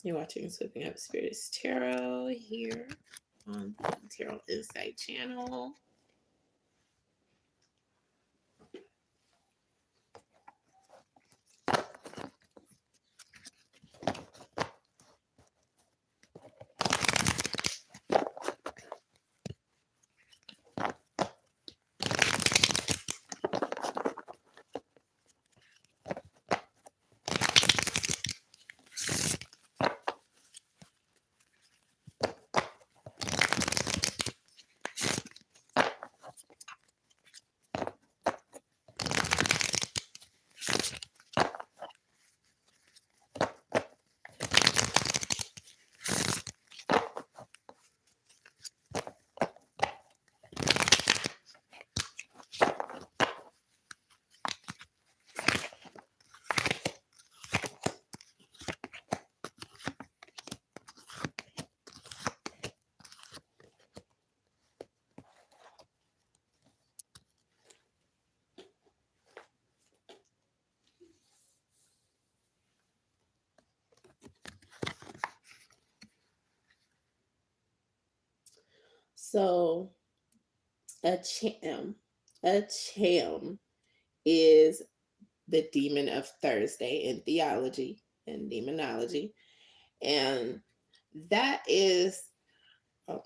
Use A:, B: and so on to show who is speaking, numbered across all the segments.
A: You're watching Sweeping Up Spirits Tarot here on the Tarot Insight channel. So a cham is the demon of Thursday in theology and demonology. And that is uh,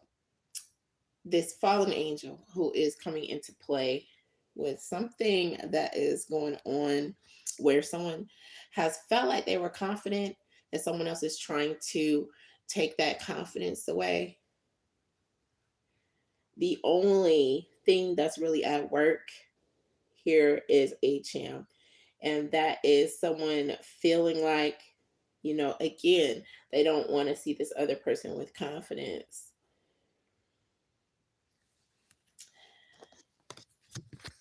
A: this fallen angel who is coming into play with something that is going on where someone has felt like they were confident and someone else is trying to take that confidence away. The only thing that's really at work here is a cham, and that is someone feeling like, again, they don't want to see this other person with confidence.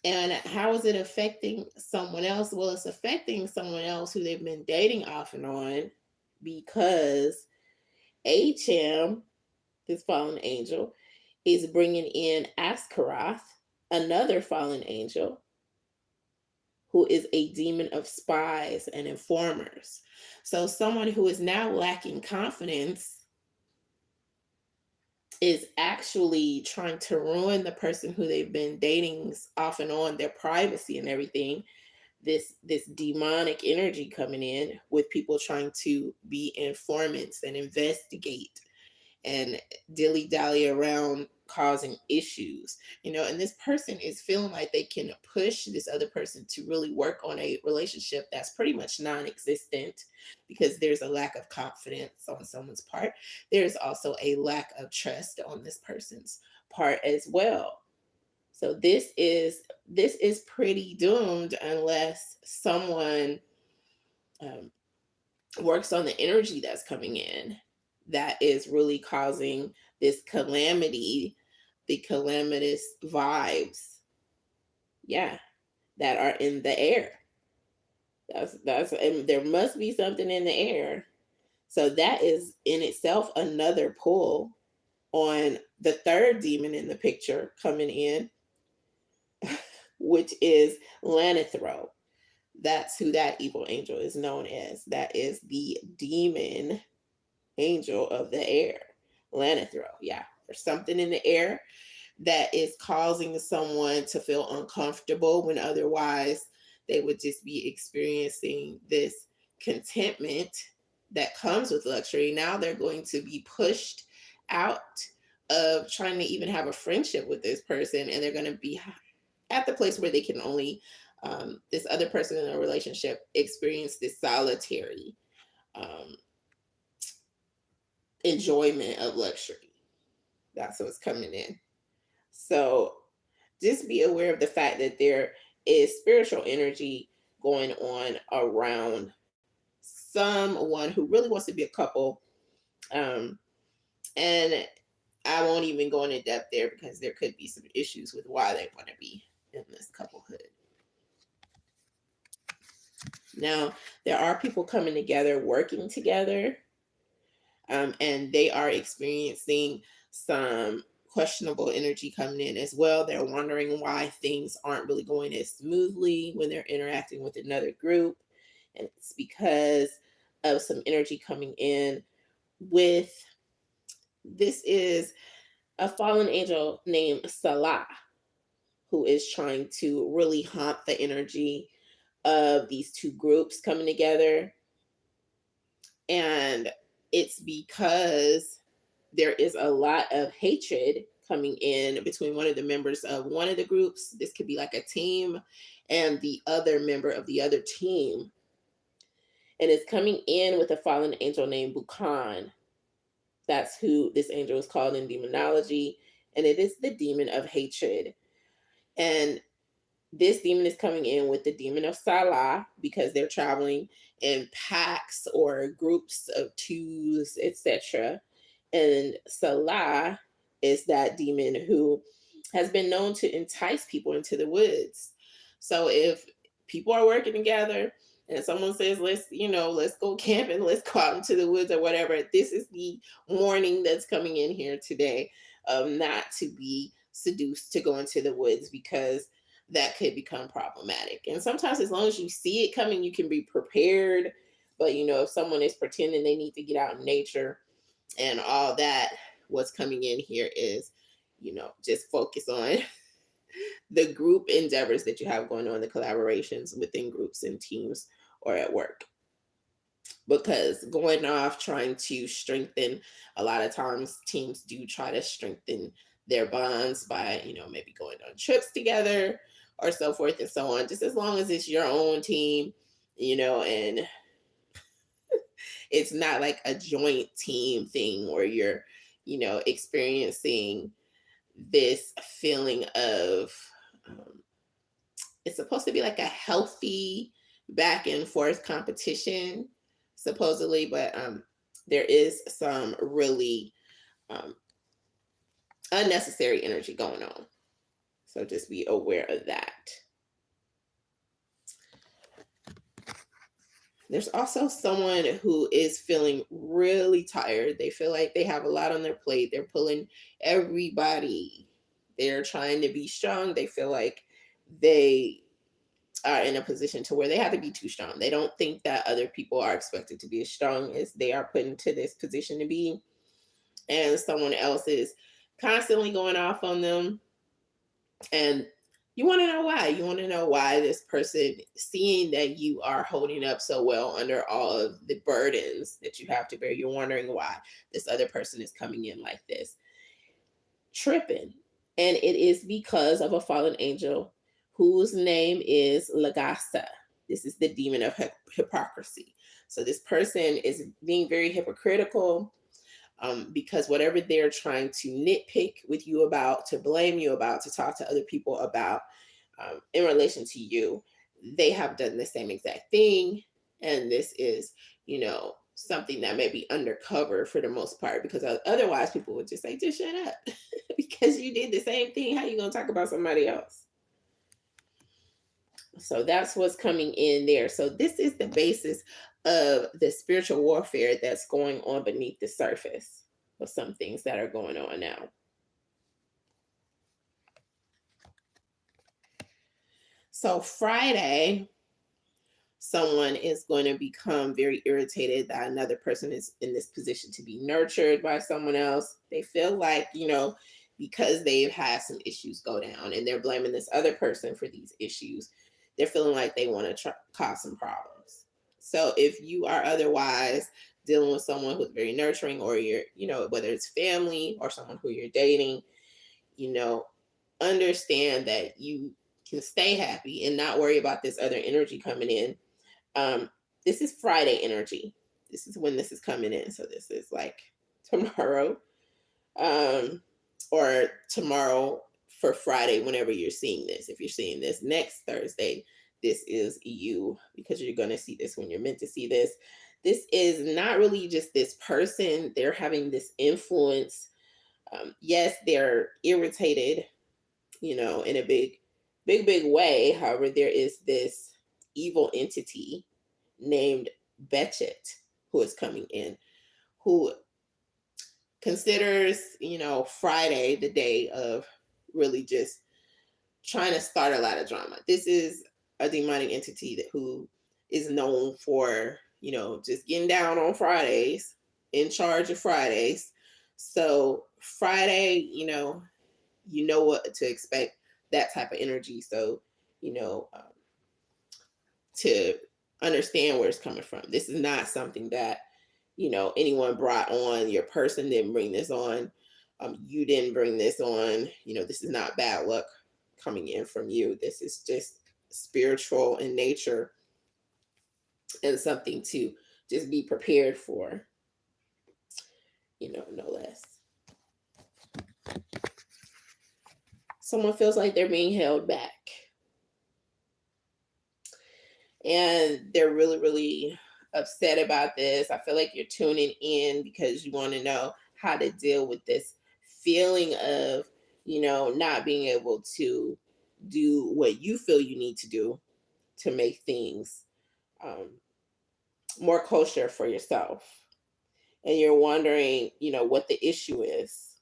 A: And how is it affecting someone else? Well, it's affecting someone else who they've been dating off and on, because Acham, this fallen angel, is bringing in Askaroth, another fallen angel, who is a demon of spies and informers. So someone who is now lacking confidence is actually trying to ruin the person who they've been dating off and on, their privacy and everything. This demonic energy coming in with people trying to be informants and investigate and dilly-dally around causing issues, and this person is feeling like they can push this other person to really work on a relationship that's pretty much non-existent, because there's a lack of confidence on someone's part. There's also a lack of trust on this person's part as well. So this is pretty doomed unless someone um, works on the energy that's coming in that is really causing this calamity, the calamitous vibes, yeah, that are in the air. And there must be something in the air. So that is in itself another pull on the third demon in the picture coming in, which is Lanithro. That's who that evil angel is known as. That is the demon angel of the air, Lanithro. Yeah, there's something in the air that is causing someone to feel uncomfortable when otherwise they would just be experiencing this contentment that comes with luxury. Now they're going to be pushed out of trying to even have a friendship with this person, and they're going to be at the place where they can only this other person in a relationship experience this solitary enjoyment of luxury. That's what's coming in. So just be aware of the fact that there is spiritual energy going on around someone who really wants to be a couple. And I won't even go into depth there because there could be some issues with why they want to be in this couplehood. Now, there are people coming together, working together, and they are experiencing some questionable energy coming in as well. They're wondering why things aren't really going as smoothly when they're interacting with another group. And it's because of some energy coming in with this is a fallen angel named Salah, who is trying to really haunt the energy of these two groups coming together. And it's because there is a lot of hatred coming in between one of the members of one of the groups. This could be like a team and the other member of the other team. And it's coming in with a fallen angel named Bukan. That's who this angel is called in demonology. And it is the demon of hatred. And this demon is coming in with the demon of Salah because they're traveling in packs or groups of twos, etc. And Salah is that demon who has been known to entice people into the woods. So if people are working together and someone says, let's go camping, let's go out into the woods or whatever, this is the warning that's coming in here today of not to be seduced to go into the woods, because that could become problematic. And sometimes, as long as you see it coming, you can be prepared. But if someone is pretending they need to get out in nature and all that, what's coming in here is, just focus on the group endeavors that you have going on, the collaborations within groups and teams or at work. Because going off trying to strengthen, a lot of times teams do try to strengthen their bonds by, maybe going on trips together or so forth and so on, just as long as it's your own team, and it's not like a joint team thing where you're, experiencing this feeling of, it's supposed to be like a healthy back and forth competition, supposedly, but there is some really unnecessary energy going on. So just be aware of that. There's also someone who is feeling really tired. They feel like they have a lot on their plate. They're pulling everybody. They're trying to be strong. They feel like they are in a position to where they have to be too strong. They don't think that other people are expected to be as strong as they are put into this position to be. And someone else is constantly going off on them. And you want to know why. You want to know why this person, seeing that you are holding up so well under all of the burdens that you have to bear, you're wondering why this other person is coming in like this, tripping. And it is because of a fallen angel whose name is Lagasa. This is the demon of hypocrisy. So this person is being very hypocritical, because whatever they're trying to nitpick with you about, to blame you about, to talk to other people about in relation to you, they have done the same exact thing. And this is, something that may be undercover for the most part, because otherwise people would just say, just shut up because you did the same thing. How you going to talk about somebody else? So that's what's coming in there. So this is the basis of the spiritual warfare that's going on beneath the surface of some things that are going on now. So Friday, someone is going to become very irritated that another person is in this position to be nurtured by someone else. They feel like, because they've had some issues go down and they're blaming this other person for these issues, they're feeling like they want to cause some problems. So if you are otherwise dealing with someone who's very nurturing, or you're, whether it's family or someone who you're dating, understand that you can stay happy and not worry about this other energy coming in. This is Friday energy. This is when this is coming in. So this is like tomorrow, or tomorrow for Friday, whenever you're seeing this. If you're seeing this next Thursday, this is you, because you're going to see this when you're meant to see this. This is not really just this person. They're having this influence. Yes, they're irritated, in a big way. However, there is this evil entity named Bechet who is coming in, who considers, Friday the day of really just trying to start a lot of drama. This is a demonic entity who is known for, just getting down on Fridays in charge of Fridays. So Friday, you know what to expect, that type of energy. So, you know, to understand where it's coming from. This is not something that, anyone brought on. Your person didn't bring this on. You didn't bring this on. This is not bad luck coming in from you. This is just spiritual in nature and something to just be prepared for, no less. Someone feels like they're being held back. And they're really, really upset about this. I feel like you're tuning in because you want to know how to deal with this feeling of, not being able to do what you feel you need to do to make things more kosher for yourself. And you're wondering, what the issue is.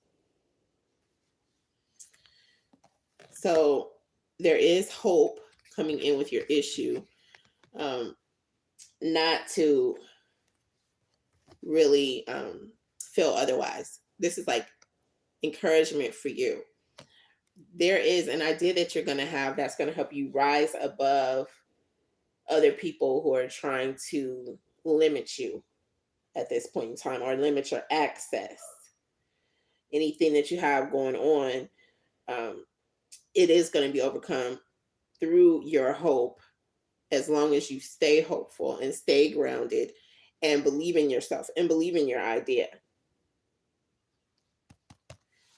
A: So there is hope coming in with your issue. Not to really feel otherwise. This is like encouragement for you. There is an idea that you're going to have that's going to help you rise above other people who are trying to limit you at this point in time, or limit your access. Anything that you have going on, it is going to be overcome through your hope, as long as you stay hopeful and stay grounded and believe in yourself and believe in your idea.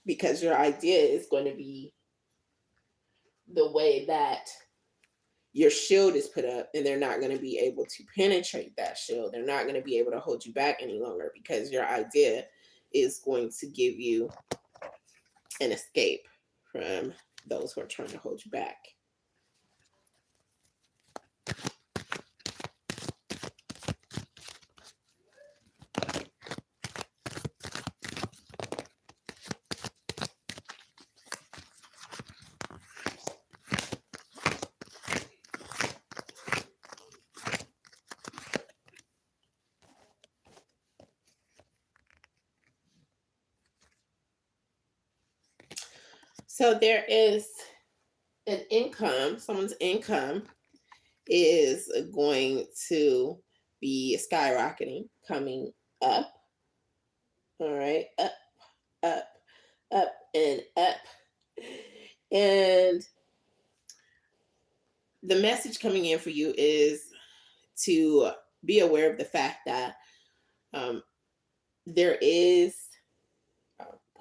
A: Because your idea is going to be the way that your shield is put up, and they're not going to be able to penetrate that shield. They're not going to be able to hold you back any longer, because your idea is going to give you an escape from those who are trying to hold you back. So there is an income, someone's income is going to be skyrocketing, coming up. All right, up, up, up, and up. And the message coming in for you is to be aware of the fact that there is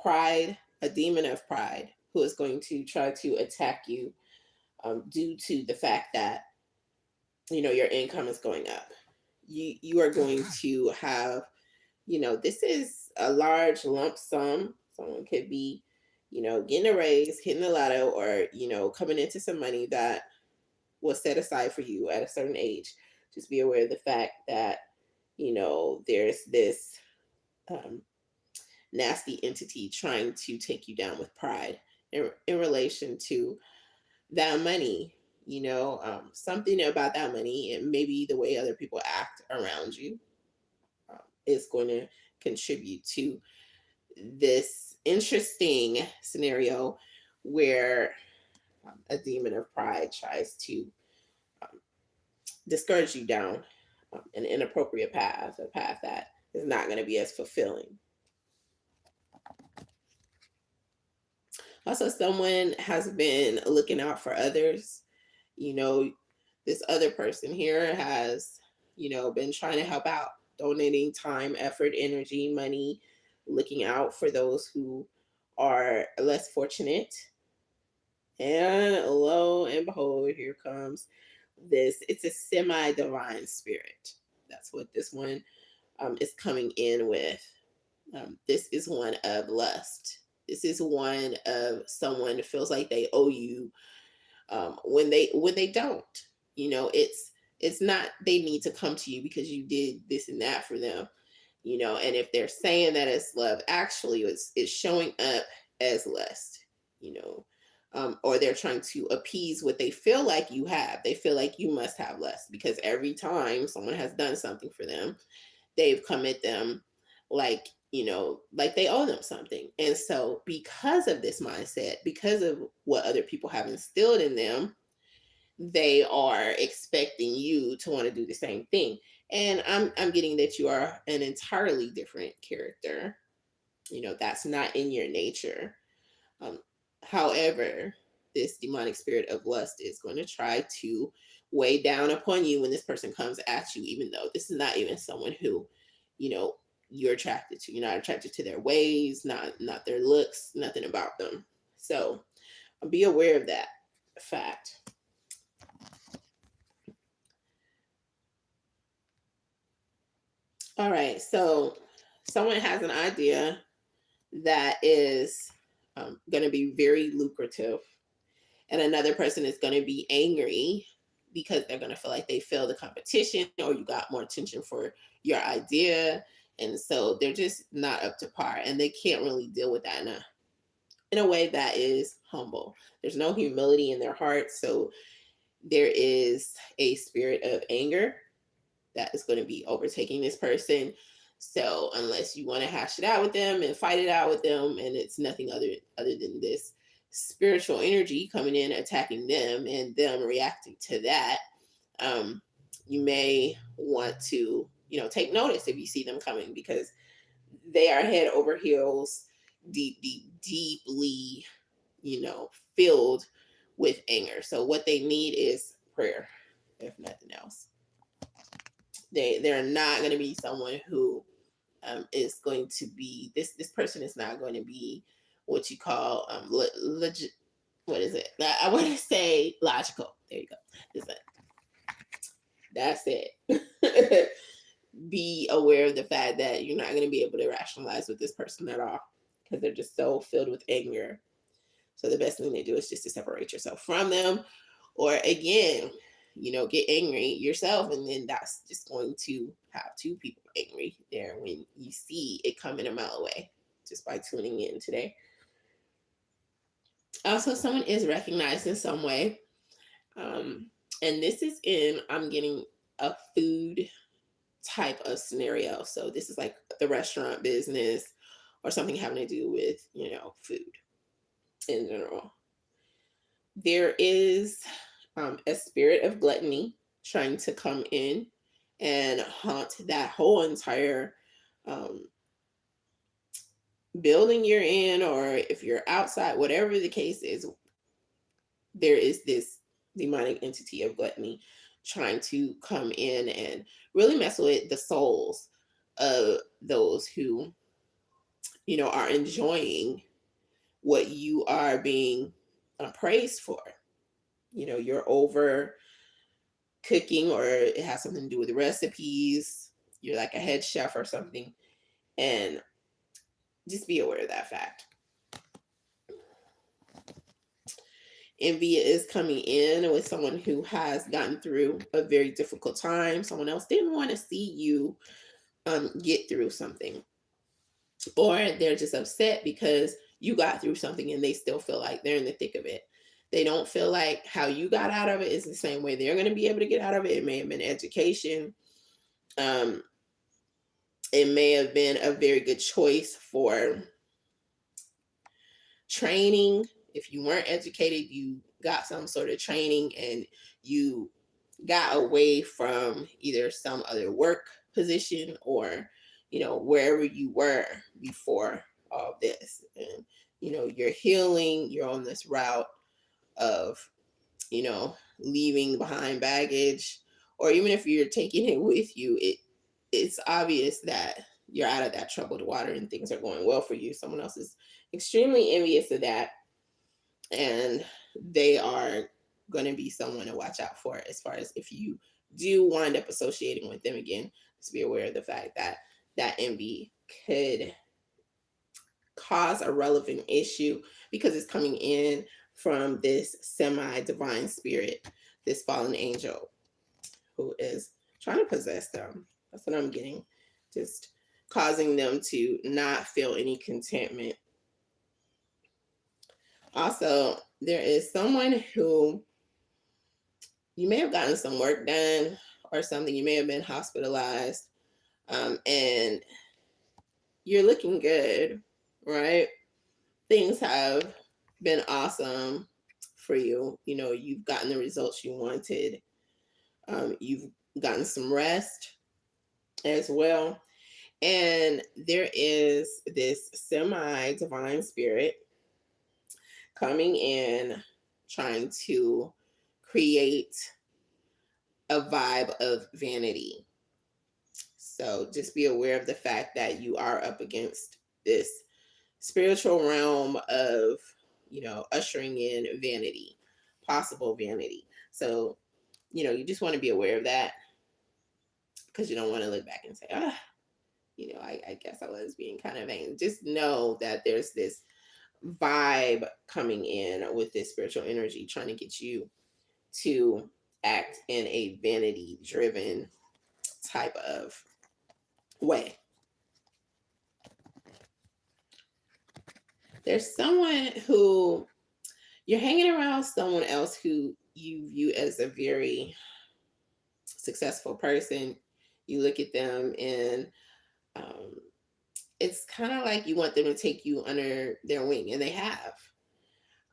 A: pride, a demon of pride, who is going to try to attack you due to the fact that your income is going up. You are going to have, this is a large lump sum. Someone could be, getting a raise, hitting the lotto, or coming into some money that was set aside for you at a certain age. Just be aware of the fact that there's this nasty entity trying to take you down with pride in relation to that money. Something about that money, and maybe the way other people act around you, is going to contribute to this interesting scenario where a demon of pride tries to discourage you down an inappropriate path, a path that is not going to be as fulfilling. Also, someone has been looking out for others. This other person here has, been trying to help out, donating time, effort, energy, money, looking out for those who are less fortunate. And lo and behold, here comes this. It's a semi-divine spirit. That's what this one is coming in with. This is one of lust. This is one of someone who feels like they owe you when they don't. It's not they need to come to you because you did this and that for them. And if they're saying that it's love, actually it's showing up as lust. Or they're trying to appease what they feel like you have. They feel like you must have less, because every time someone has done something for them, they've come at them like, like they owe them something. And so because of this mindset, because of what other people have instilled in them, they are expecting you to want to do the same thing. And I'm getting that you are an entirely different character. That's not in your nature. Um, However, this demonic spirit of lust is going to try to weigh down upon you when this person comes at you, even though this is not even someone who, you know, you're attracted to. You're not attracted to their ways, not their looks, nothing about them. So be aware of that fact. All right, so someone has an idea that is going to be very lucrative, and another person is going to be angry because they're going to feel like they failed the competition or you got more attention for your idea, and so they're just not up to par, and they can't really deal with that in a way that is humble. There's no humility in their heart, so there is a spirit of anger that is going to be overtaking this person. So unless you want to hash it out with them and fight it out with them, and it's nothing other than this spiritual energy coming in, attacking them, and them reacting to that, you may want to, take notice if you see them coming, because they are head over heels, deeply, filled with anger. So what they need is prayer, if nothing else. They're not going to be someone who is going to be this person is not going to be what you call legit. What is it? I want to say logical. There you go. That's it. Be aware of the fact that you're not going to be able to rationalize with this person at all, because they're just so filled with anger. So the best thing they do is just to separate yourself from them, or again, get angry yourself, and then that's just going to have two people angry there when you see it coming a mile away, just by tuning in today. Also, someone is recognized in some way, and this is I'm getting a food type of scenario. So this is like the restaurant business or something having to do with food in general. There is a spirit of gluttony trying to come in and haunt that whole entire building you're in, or if you're outside, whatever the case is, there is this demonic entity of gluttony trying to come in and really mess with the souls of those who are enjoying what you are being praised for. You're over cooking, or it has something to do with recipes. You're like a head chef or something, and just be aware of that fact. Envy is coming in with someone who has gotten through a very difficult time. Someone else didn't want to see you get through something, or they're just upset because you got through something and they still feel like they're in the thick of it. They don't feel like how you got out of it is the same way they're going to be able to get out of it. It may have been education. It may have been a very good choice for training. If you weren't educated, you got some sort of training and you got away from either some other work position or, wherever you were before all this. And, you're healing, you're on this route of, leaving behind baggage, or even if you're taking it with you, it's obvious that you're out of that troubled water and things are going well for you. Someone else is extremely envious of that, and they are going to be someone to watch out for, as far as if you do wind up associating with them again. Just be aware of the fact that that envy could cause a relevant issue, because it's coming in from this semi-divine spirit, this fallen angel who is trying to possess them. That's what I'm getting. Just causing them to not feel any contentment. Also, there is someone who you may have gotten some work done or something. You may have been hospitalized, and you're looking good, right? Things have been awesome for you. You know, you've gotten the results you wanted. You've gotten some rest as well. And there is this semi divine spirit coming in, trying to create a vibe of vanity. So just be aware of the fact that you are up against this spiritual realm of, you know, ushering in vanity, possible vanity. So, you know, you just want to be aware of that, because you don't want to look back and say, ah, you know, I guess I was being kind of vain. Just know that there's this vibe coming in with this spiritual energy trying to get you to act in a vanity driven type of way. There's someone who you're hanging around, someone else who you view as a very successful person. You look at them and um, it's kind of like you want them to take you under their wing, and they have.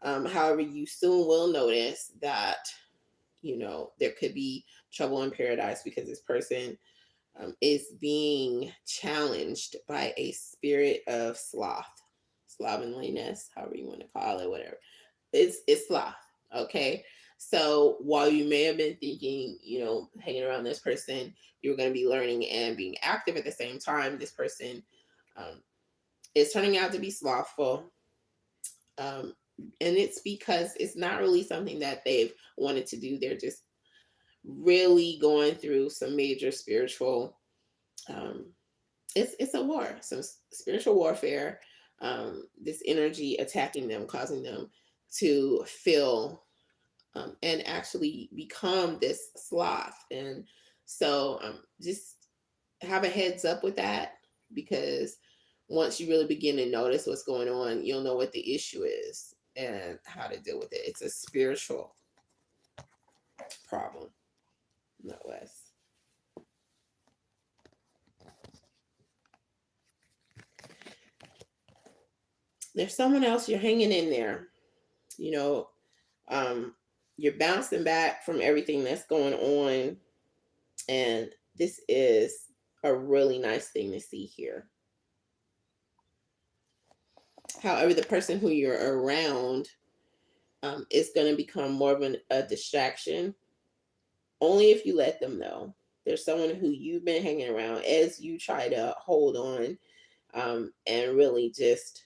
A: However, you soon will notice that, you know, there could be trouble in paradise, because this person is being challenged by a spirit of sloth, slovenliness, however you want to call it, whatever. It's sloth. Okay. So while you may have been thinking, you know, hanging around this person, you were going to be learning and being active at the same time, this person um, is turning out to be slothful. Um, and it's because it's not really something that they've wanted to do. They're just really going through some major spiritual um, it's a war, some spiritual warfare. This energy attacking them, causing them to feel and actually become this sloth. And so just have a heads up with that, because once you really begin to notice what's going on, you'll know what the issue is and how to deal with it. It's a spiritual problem, no less. There's someone else you're hanging in there, you know, um, you're bouncing back from everything that's going on, and this is a really nice thing to see here. However, the person who you're around is going to become more of a distraction, only if you let them know. There's someone who you've been hanging around as you try to hold on, and really just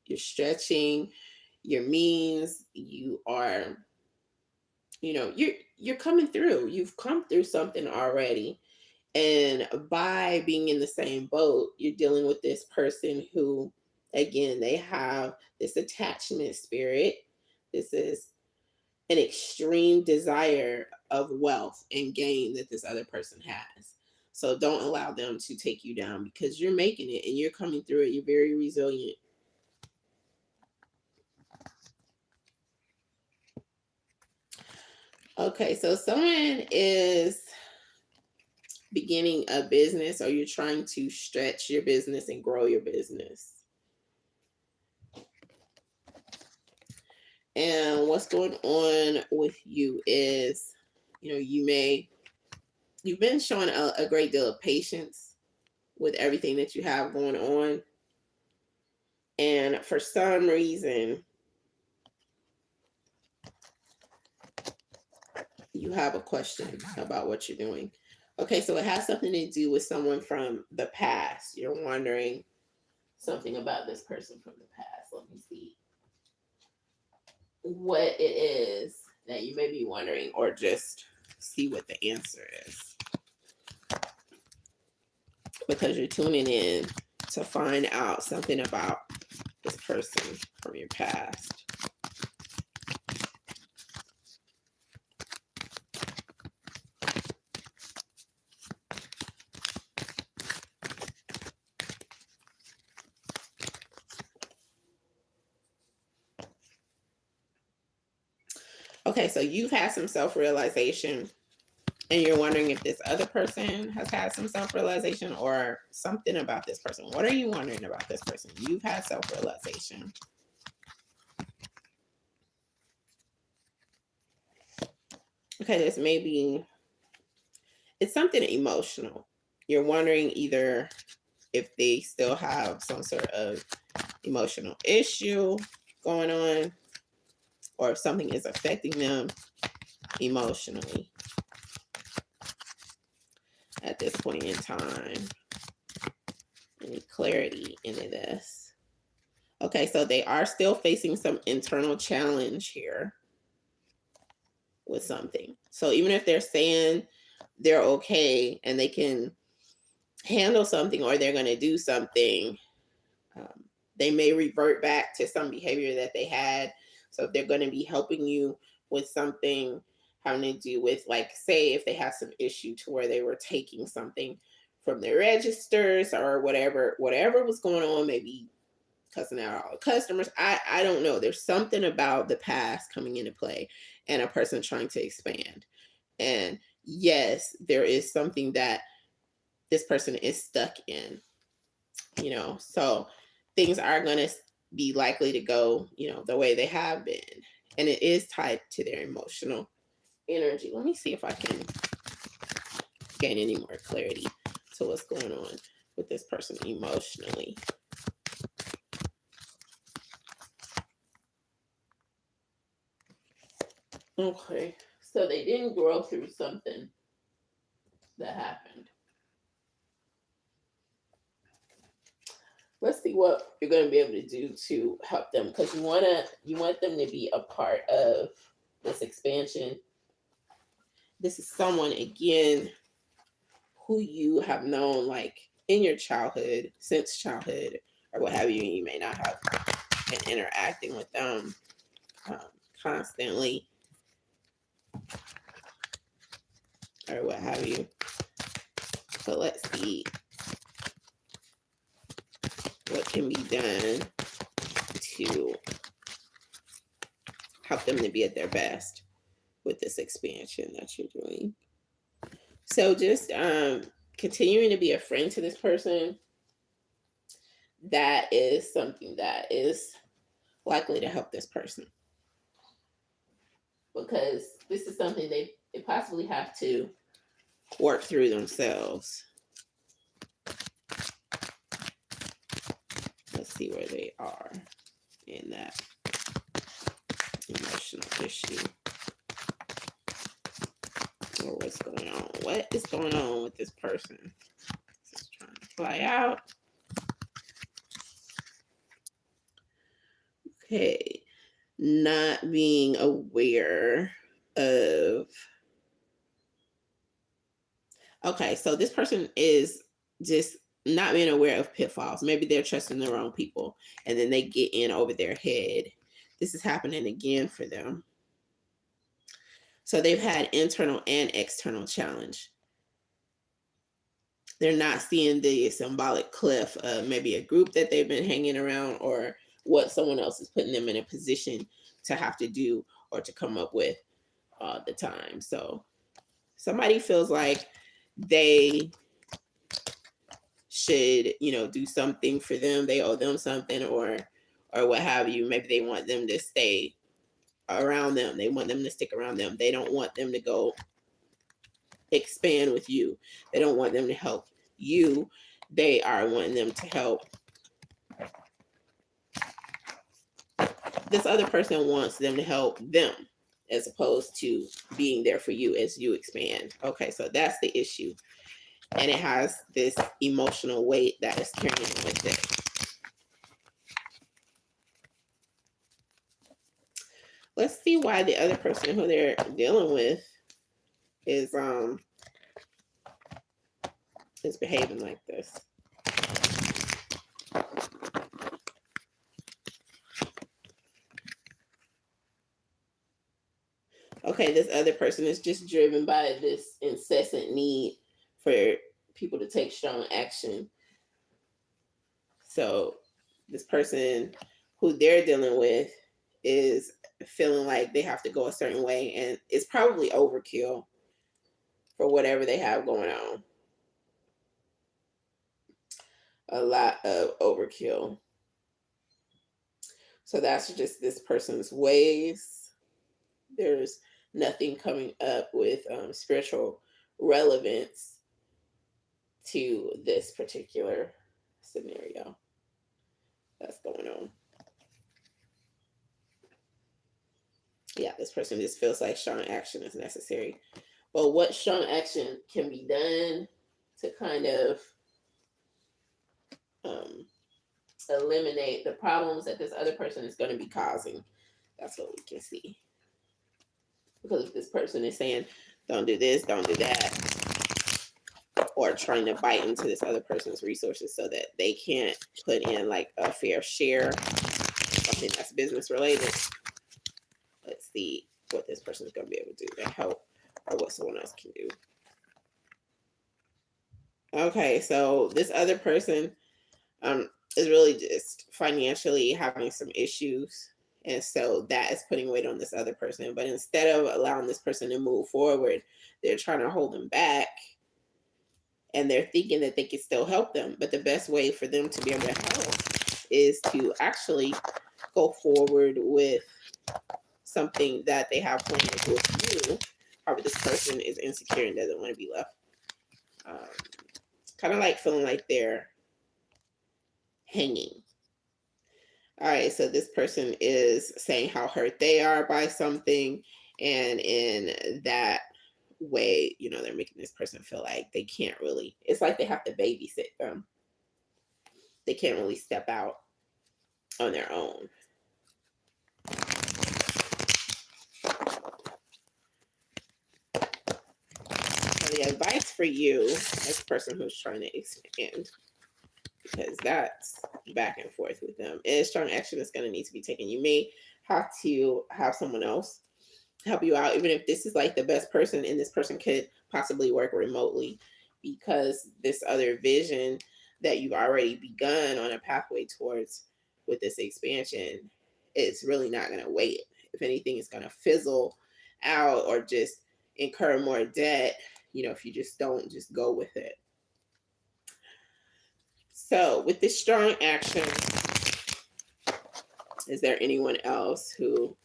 A: you're stretching your means. You are, you know, you're coming through. You've come through something already. And by being in the same boat, you're dealing with this person who, again, they have this attachment spirit. This is an extreme desire of wealth and gain that this other person has. So don't allow them to take you down, because you're making it and you're coming through it. You're very resilient. Okay, so someone is beginning a business, or you're trying to stretch your business and grow your business. And what's going on with you is, you know, you've been showing a great deal of patience with everything that you have going on. And for some reason, you have a question about what you're doing. Okay, so it has something to do with someone from the past. You're wondering something about this person from the past. Let me see what it is that you may be wondering, or just see what the answer is, because you're tuning in to find out something about this person from your past. Okay, so you've had some self-realization And you're wondering if this other person has had some self-realization or something about this person. What are you wondering about this person? You've had self-realization. Okay, this may be, it's something emotional. You're wondering either if they still have some sort of emotional issue going on, or if something is affecting them emotionally at this point in time. Any clarity into this? Okay, so they are still facing some internal challenge here with something. So even if they're saying they're okay and they can handle something or they're going to do something, they may revert back to some behavior that they had. So if they're going to be helping you with something having to do with, like, say if they have some issue to where they were taking something from their registers or whatever was going on, maybe cussing out all the customers. I don't know. There's something about the past coming into play and a person trying to expand. And yes, there is something that this person is stuck in, so things are going to be likely to go, the way they have been. And it is tied to their emotional energy. Let me see if I can gain any more clarity to what's going on with this person emotionally. Okay, so they didn't grow through something that happened. Let's see what you're going to be able to do to help them, because you want them to be a part of this expansion. This is someone, again, who you have known, like, in your childhood, since childhood, or what have you. You may not have been interacting with them constantly, or what have you. So let's see what can be done to help them to be at their best with this expansion that you're doing. So just continuing to be a friend to this person, that is something that is likely to help this person, because this is something they possibly have to work through themselves. Let's see where they are in that emotional issue, or what's going on. What is going on with this person? Just trying to fly out. Okay, not being aware of. Okay, so this person is just not being aware of pitfalls. Maybe they're trusting the wrong people and then they get in over their head. This is happening again for them. So they've had internal and external challenge. They're not seeing the symbolic cliff of maybe a group that they've been hanging around, or what someone else is putting them in a position to have to do or to come up with all the time. So somebody feels like they should, do something for them. They owe them something, or what have you. Maybe they want them to stay around them. They want them to stick around them. They don't want them to go expand with you. They don't want them to help you. They are wanting them to help. This other person wants them to help them, as opposed to being there for you as you expand. Okay, so that's the issue. And it has this emotional weight that is carrying with it. Let's see why the other person who they're dealing with is behaving like this. Okay, this other person is just driven by this incessant need for people to take strong action. So this person who they're dealing with is feeling like they have to go a certain way, and it's probably overkill. for whatever they have going on. A lot of overkill. So that's just this person's ways. There's nothing coming up with spiritual relevance to this particular scenario that's going on. Yeah, this person just feels like strong action is necessary. Well, what strong action can be done to kind of eliminate the problems that this other person is going to be causing? That's what we can see. Because if this person is saying, don't do this, don't do that, or trying to bite into this other person's resources so that they can't put in like a fair share, something that's business related, let's see what this person is going to be able to do to help or what someone else can do. Okay, so this other person is really just financially having some issues. And so that is putting weight on this other person. But instead of allowing this person to move forward, they're trying to hold them back. And they're thinking that they can still help them. But the best way for them to be able to help is to actually go forward with something that they have planned with you. However, this person is insecure and doesn't want to be left. Kind of like feeling like they're hanging. All right, so this person is saying how hurt they are by something, and in that way, you know, they're making this person feel like they can't really, it's like they have to babysit them. They can't really step out on their own. So the advice for you, as a person who's trying to expand, because that's back and forth with them, is strong action is going to need to be taken. You may have to have someone else help you out, even if this is like the best person, and this person could possibly work remotely, because this other vision that you've already begun on a pathway towards with this expansion is really not going to wait. If anything, it's going to fizzle out or just incur more debt, you know, if you just don't just go with it. So with this strong action, is there anyone else who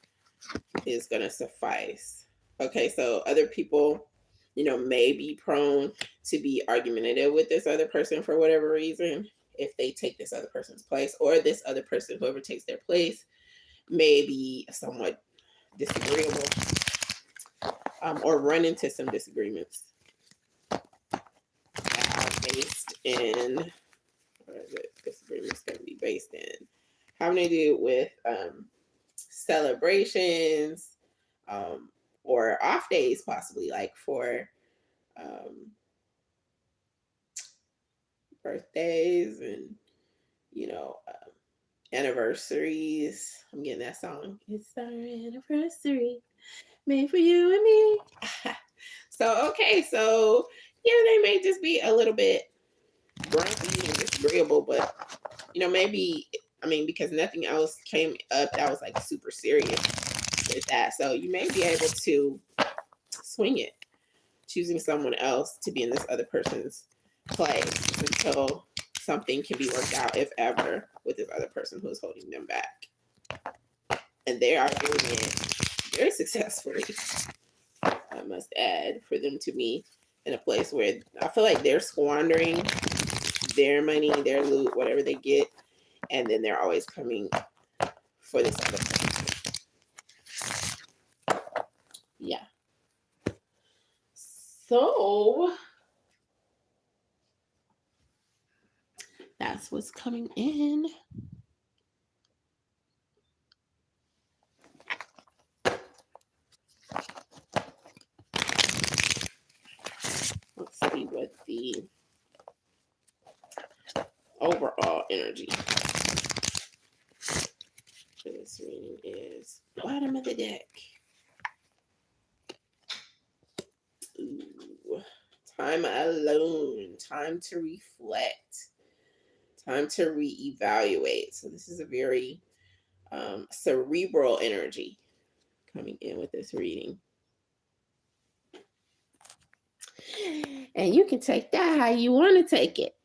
A: is going to suffice? Okay, so other people, you know, may be prone to be argumentative with this other person for whatever reason, if they take this other person's place, or this other person, whoever takes their place, may be somewhat disagreeable, or run into some disagreements based in, what is it? Disagreements can be based in having to do with celebrations, or off days, possibly like for birthdays and, you know, anniversaries. I'm getting that song. It's our anniversary, made for you and me. So, okay, so yeah, they may just be a little bit grumpy and disagreeable, but, you know, maybe, I mean, because nothing else came up that was like super serious with that. So you may be able to swing it, choosing someone else to be in this other person's place until something can be worked out, if ever, with this other person who's holding them back. And they are doing it very successfully, I must add, for them to be in a place where I feel like they're squandering their money, their loot, whatever they get, and then they're always coming for this other person. Yeah. So that's what's coming in. Let's see what the overall energy for this reading is. Bottom of the deck. Ooh. Time alone. Time to reflect. Time to reevaluate. So this is a very cerebral energy coming in with this reading. And you can take that how you want to take it.